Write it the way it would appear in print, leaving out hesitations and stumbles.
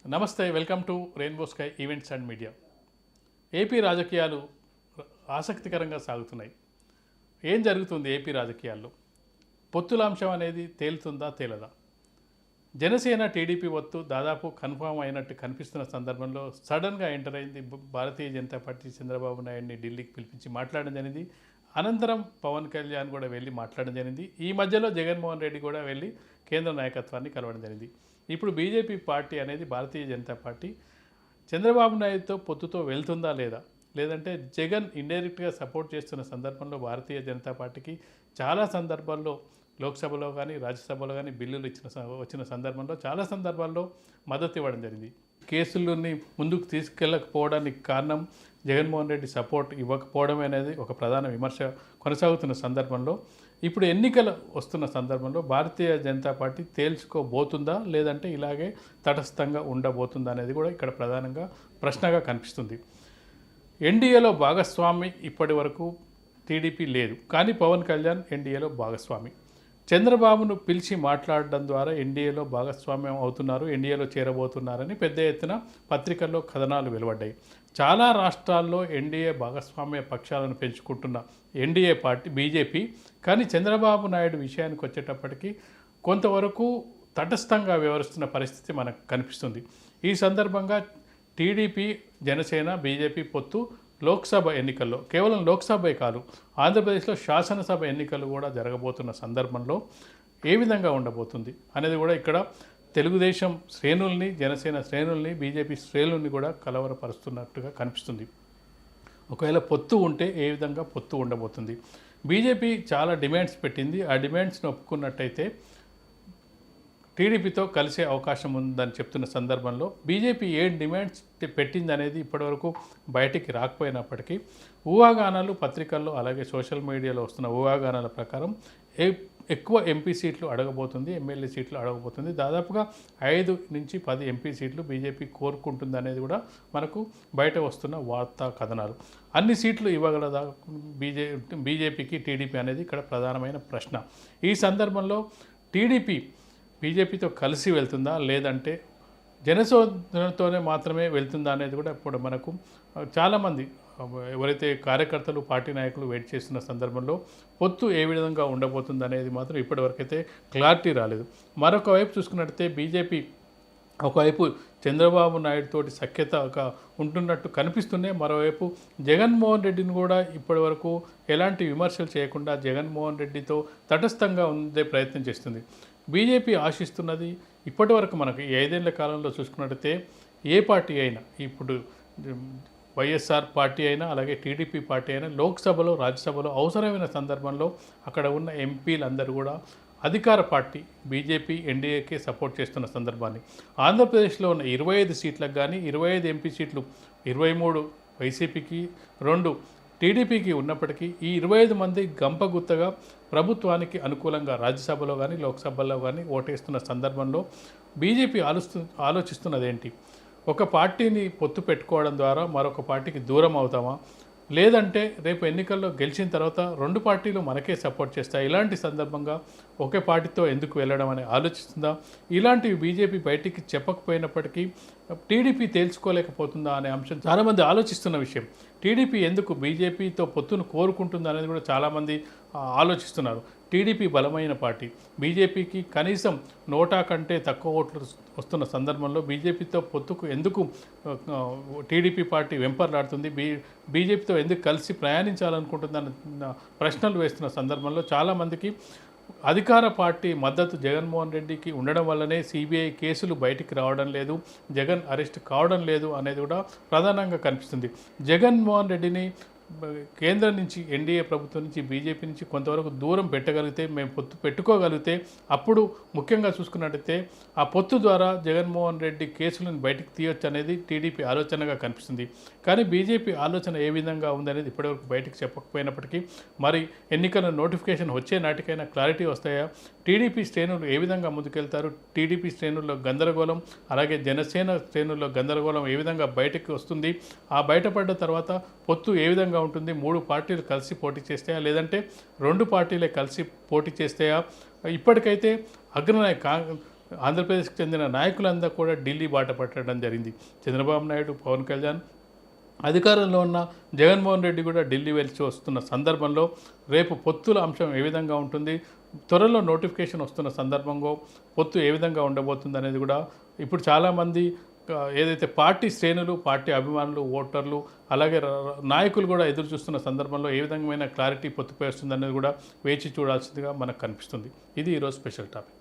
నమస్తే, welcome to rainbow sky events and media. AP రాజకీయాలు ఆసక్తికరంగా సాగుతున్నాయి. ఏం జరుగుతుంది ఏపీ రాజకీయాల్లో? పొత్తుల అంశం అనేది తేలుతుందా తేలదా? జనసేన టీడీపీ ఒత్తు దాదాపు కన్ఫామ్ అయినట్టు కనిపిస్తున్న సందర్భంలో సడన్గా ఎంటర్ అయింది భారతీయ జనతా పార్టీ. చంద్రబాబు నాయుడిని ఢిల్లీకి పిలిపించి మాట్లాడడం జరిగింది. అనంతరం పవన్ కళ్యాణ్ కూడా వెళ్ళి మాట్లాడడం జరిగింది. ఈ మధ్యలో జగన్మోహన్ రెడ్డి కూడా వెళ్ళి కేంద్ర నాయకత్వాన్ని కలవడం జరిగింది. ఇప్పుడు బీజేపీ పార్టీ అనేది భారతీయ జనతా పార్టీ చంద్రబాబు నాయుడుతో పొత్తుతో వెళ్తుందా లేదా, లేదంటే జగన్ ఇండైరెక్ట్గా సపోర్ట్ చేస్తున్న సందర్భంలో భారతీయ జనతా పార్టీకి చాలా సందర్భాల్లో లోక్సభలో కానీ రాజ్యసభలో కానీ బిల్లులు వచ్చిన సందర్భంలో చాలా సందర్భాల్లో మద్దతు ఇవ్వడం జరిగింది. కేసులని ముందుకు తీసుకెళ్ళకపోవడానికి కారణం జగన్మోహన్ రెడ్డి సపోర్ట్ ఇవ్వకపోవడం అనేది ఒక ప్రధాన విమర్శ కొనసాగుతున్న సందర్భంలో ఇప్పుడు ఎన్నికలు వస్తున్న సందర్భంలో భారతీయ జనతా పార్టీ తేల్చుకోబోతుందా, లేదంటే ఇలాగే తటస్థంగా ఉండబోతుందా అనేది కూడా ఇక్కడ ప్రధానంగా ప్రశ్నగా కనిపిస్తుంది. ఎన్డీఏలో భాగస్వామి ఇప్పటి వరకు టీడీపీ లేదు, కానీ పవన్ కళ్యాణ్ ఎన్డీఏలో భాగస్వామి. చంద్రబాబును పిలిచి మాట్లాడడం ద్వారా ఎన్డీఏలో భాగస్వామ్యం అవుతున్నారు, ఎన్డీఏలో చేరబోతున్నారని పెద్ద ఎత్తున పత్రికల్లో కథనాలు వెలువడ్డాయి. చాలా రాష్ట్రాల్లో ఎన్డీఏ భాగస్వామ్య పక్షాలను పెంచుకుంటున్న ఎన్డీఏ పార్టీ బీజేపీ, కానీ చంద్రబాబు నాయుడు విషయానికి వచ్చేటప్పటికి కొంతవరకు తటస్థంగా వ్యవహరిస్తున్న పరిస్థితి మనకు కనిపిస్తుంది. ఈ సందర్భంగా టీడీపీ, జనసేన, బీజేపీ పొత్తు లోక్సభ ఎన్నికల్లో, కేవలం లోక్సభే కాదు ఆంధ్రప్రదేశ్లో శాసనసభ ఎన్నికలు కూడా జరగబోతున్న సందర్భంలో ఏ విధంగా ఉండబోతుంది అనేది కూడా ఇక్కడ తెలుగుదేశం శ్రేణుల్ని, జనసేన శ్రేణుల్ని, బీజేపీ శ్రేణుల్ని కూడా కలవరపరుస్తున్నట్టుగా కనిపిస్తుంది. ఒకవేళ పొత్తు ఉంటే ఏ విధంగా పొత్తు ఉండబోతుంది? బీజేపీ చాలా డిమాండ్స్ పెట్టింది. ఆ డిమాండ్స్ని ఒప్పుకున్నట్టయితే టీడీపీతో కలిసే అవకాశం ఉందని చెప్తున్న సందర్భంలో బీజేపీ ఏ డిమాండ్స్ పెట్టింది అనేది ఇప్పటివరకు బయటికి రాకపోయినప్పటికీ ఊహాగానాలు పత్రికల్లో అలాగే సోషల్ మీడియాలో వస్తున్న ఊహాగానాల ప్రకారం ఎక్కువ ఎంపీ సీట్లు అడగబోతుంది, ఎమ్మెల్యే సీట్లు అడగబోతుంది. దాదాపుగా 5 నుంచి 10 ఎంపీ సీట్లు బీజేపీ కోరుకుంటుంది అనేది కూడా మనకు బయట వస్తున్న వార్తా కథనాలు. అన్ని సీట్లు ఇవ్వగలదా బీజేపీకి టీడీపీ అనేది ఇక్కడ ప్రధానమైన ప్రశ్న. ఈ సందర్భంలో టీడీపీ బీజేపీతో కలిసి వెళ్తుందా, లేదంటే జనసేనతోనే మాత్రమే వెళ్తుందా అనేది కూడా ఇప్పుడు మనకు చాలామంది ఎవరైతే కార్యకర్తలు, పార్టీ నాయకులు వెయిట్ చేస్తున్న సందర్భంలో పొత్తు ఏ విధంగా ఉండబోతుంది అనేది మాత్రం ఇప్పటివరకైతే క్లారిటీ రాలేదు. మరొక వైపు చూసుకున్నట్టయితే బీజేపీ ఒకవైపు చంద్రబాబు నాయుడుతోటి సఖ్యతగా ఉంటున్నట్టు కనిపిస్తున్నాయి, మరోవైపు జగన్మోహన్ రెడ్డిని కూడా ఇప్పటివరకు ఎలాంటి విమర్శలు చేయకుండా జగన్మోహన్ రెడ్డితో తటస్థంగా ఉండే ప్రయత్నం చేస్తుంది. బీజేపీ ఆశిస్తున్నది ఇప్పటివరకు మనకు ఈ 5 ఏళ్ల కాలంలో చూసుకున్నట్టయితే ఏ పార్టీ అయినా, ఇప్పుడు వైఎస్ఆర్ పార్టీ అయినా అలాగే టీడీపీ పార్టీ అయినా లోక్సభలో రాజ్యసభలో అవసరమైన సందర్భంలో అక్కడ ఉన్న ఎంపీలందరూ కూడా అధికార పార్టీ బీజేపీ ఎన్డీఏకే సపోర్ట్ చేస్తున్న సందర్భాన్ని ఆంధ్రప్రదేశ్లో ఉన్న 25 సీట్లకు కానీ 25 ఎంపీ సీట్లు 23 వైసీపీకి 2 టీడీపీకి ఉన్నప్పటికీ ఈ 25 మంది గంపగుత్తగా ప్రభుత్వానికి అనుకూలంగా రాజ్యసభలో కానీ లోక్సభలో కానీ ఓటేస్తున్న సందర్భంలో బీజేపీ ఆలోచిస్తున్నది ఏంటి? ఒక పార్టీని పొత్తు పెట్టుకోవడం ద్వారా మరొక పార్టీకి దూరం అవుతామా, లేదంటే రేపు ఎన్నికల్లో గెలిచిన తర్వాత 2 పార్టీలు మనకే సపోర్ట్ చేస్తాయి, ఇలాంటి సందర్భంగా ఒకే పార్టీతో ఎందుకు వెళ్ళడం అని ఆలోచిస్తుందా? ఇలాంటివి బీజేపీ బయటికి చెప్పకపోయినప్పటికీ టీడీపీ తేల్చుకోలేకపోతుందా అనే అంశం చాలామంది ఆలోచిస్తున్న విషయం. టీడీపీ ఎందుకు బీజేపీతో పొత్తును కోరుకుంటుంది అనేది కూడా చాలామంది ఆలోచిస్తున్నారు. టీడీపీ బలమైన పార్టీ, బీజేపీకి కనీసం 100 కంటే తక్కువ ఓట్లు వస్తున్న సందర్భంలో బీజేపీతో పొత్తుకు ఎందుకు టీడీపీ పార్టీ వెంపర్లాడుతుంది, బీజేపీతో ఎందుకు కలిసి ప్రయాణించాలనుకుంటుందన్న ప్రశ్నలు వేస్తున్న సందర్భంలో చాలామందికి అధికార పార్టీ మద్దతు జగన్మోహన్ రెడ్డికి ఉండడం వల్లనే సిబిఐ కేసులు బయటికి రావడం లేదు, జగన్ అరెస్ట్ కావడం లేదు అనేది కూడా ప్రధానంగా కనిపిస్తుంది. జగన్మోహన్ రెడ్డిని కేంద్రం నుంచి, ఎన్డీఏ ప్రభుత్వం నుంచి, బీజేపీ నుంచి కొంతవరకు దూరం పెట్టగలిగితే, మేము పొత్తు పెట్టుకోగలిగితే అప్పుడు ముఖ్యంగా చూసుకున్నట్టయితే ఆ పొత్తు ద్వారా జగన్మోహన్ రెడ్డి కేసులను బయటికి తీయొచ్చు అనేది టీడీపీ ఆలోచనగా కనిపిస్తుంది. కానీ బీజేపీ ఆలోచన ఏ విధంగా ఉందనేది ఇప్పటివరకు బయటికి చెప్పకపోయినప్పటికీ మరి ఎన్నికల నోటిఫికేషన్ వచ్చే నాటికైనా క్లారిటీ వస్తాయా? టీడీపీ శ్రేణులు ఏ విధంగా ముందుకెళ్తారు? టీడీపీ శ్రేణుల్లో గందరగోళం, అలాగే జనసేన శ్రేణుల్లో గందరగోళం ఏ విధంగా బయటకు వస్తుంది? ఆ బయటపడ్డ తర్వాత పొత్తు ఏ విధంగా ఉంటుంది? 3 పార్టీలు కలిసి పోటీ చేస్తాయా, లేదంటే 2 పార్టీలే కలిసి పోటీ చేస్తాయా? ఇప్పటికైతే ఆంధ్రప్రదేశ్కి చెందిన నాయకులందరూ కూడా ఢిల్లీ బాట పట్టడం జరిగింది. చంద్రబాబు నాయుడు, పవన్ కళ్యాణ్, అధికారంలో ఉన్న జగన్మోహన్ రెడ్డి కూడా ఢిల్లీ వెళ్ళి వస్తున్న సందర్భంలో రేపు పొత్తుల అంశం ఏ విధంగా ఉంటుంది, త్వరలో నోటిఫికేషన్ వస్తున్న సందర్భంలో పొత్తు ఏ విధంగా ఉండబోతుంది అనేది కూడా ఇప్పుడు చాలామంది ఏదైతే పార్టీ శ్రేణులు, పార్టీ అభిమానులు, ఓటర్లు, అలాగే నాయకులు కూడా ఎదురు చూస్తున్న సందర్భంలో ఏ విధమైన క్లారిటీ పొత్తుపై వస్తుంది అనేది కూడా వేచి చూడాల్సిందిగా మనకు కనిపిస్తుంది. ఇది ఈరోజు స్పెషల్ టాపిక్.